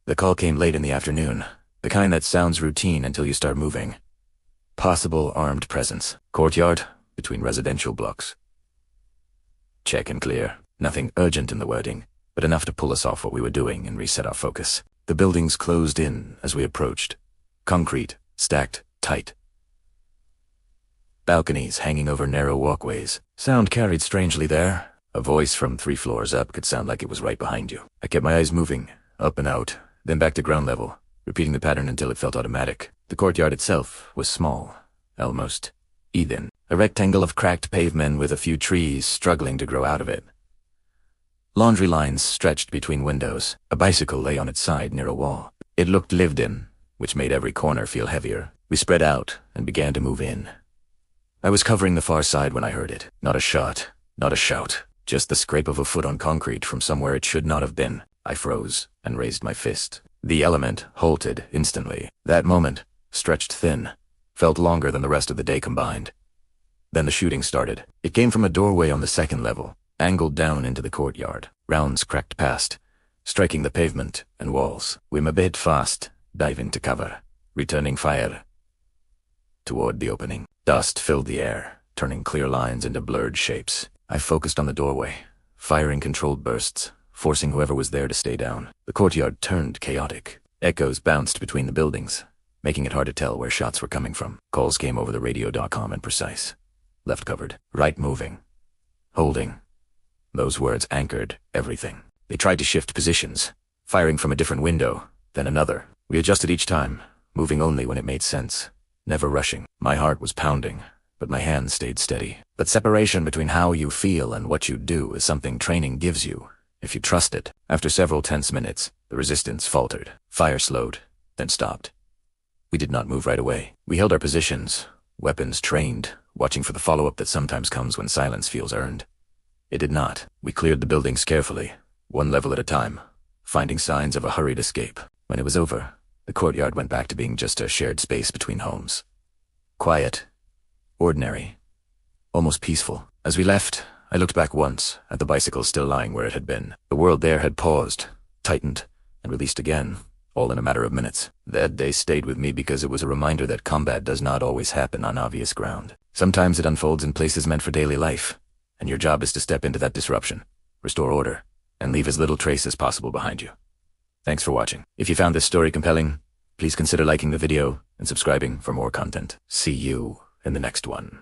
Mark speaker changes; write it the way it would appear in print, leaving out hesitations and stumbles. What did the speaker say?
Speaker 1: The call came late in the afternoon, the kind that sounds routine until you start moving. Possible armed presence. Courtyard, between residential blocks. Check and clear. Nothing urgent in the wording, but enough to pull us off what we were doing and reset our focus. The buildings closed in as we approached. Concrete, stacked, tight. Balconies hanging over narrow walkways. Sound carried strangely there. A voice from 3 floors up could sound like it was right behind you. I kept my eyes moving, up and out, then back to ground level, repeating the pattern until it felt automatic. The courtyard itself was small, almost Eden. A rectangle of cracked pavement with a few trees struggling to grow out of it. Laundry lines stretched between windows. A bicycle lay on its side near a wall. It looked lived in, which made every corner feel heavier. We spread out and began to move in. I was covering the far side when I heard it. Not a shot, not a shout, just the scrape of a foot on concrete from somewhere it should not have been. I froze and raised my fist. The element halted instantly. That moment, stretched thin, felt longer than the rest of the day combined. Then the shooting started. It came from a doorway on the 2nd level, angled down into the courtyard. Rounds cracked past, striking the pavement and walls. We made fast, diving to cover, returning fire toward the opening. Dust filled the air, turning clear lines into blurred shapes. I focused on the doorway, firing controlled bursts, forcing whoever was there to stay down. The courtyard turned chaotic. Echoes bounced between the buildings, making it hard to tell where shots were coming from. Calls came over the radio.com and precise. Left covered, right moving, holding. Those words anchored everything. They tried to shift positions, firing from a different window, then another. We adjusted each time, moving only when it made sense, never rushing. My heart was pounding, but my hands stayed steady. But separation between how you feel and what you do is something training gives you, if you trust it. After several tense minutes, the resistance faltered. Fire slowed, then stopped. We did not move right away. We held our positions, weapons trained, watching for the follow-up that sometimes comes when silence feels earned. It did not. We cleared the buildings carefully, one level at a time, finding signs of a hurried escape. When it was over, the courtyard went back to being just a shared space between homes. Quiet, ordinary, almost peaceful. As we left, I looked back once at the bicycle still lying where it had been. The world there had paused, tightened, and released again, all in a matter of minutes. That day stayed with me because it was a reminder that combat does not always happen on obvious ground. Sometimes it unfolds in places meant for daily life, and your job is to step into that disruption, restore order, and leave as little trace as possible behind you. Thanks for watching. If you found this story compelling, please consider liking the video and subscribing for more content. See you in the next one.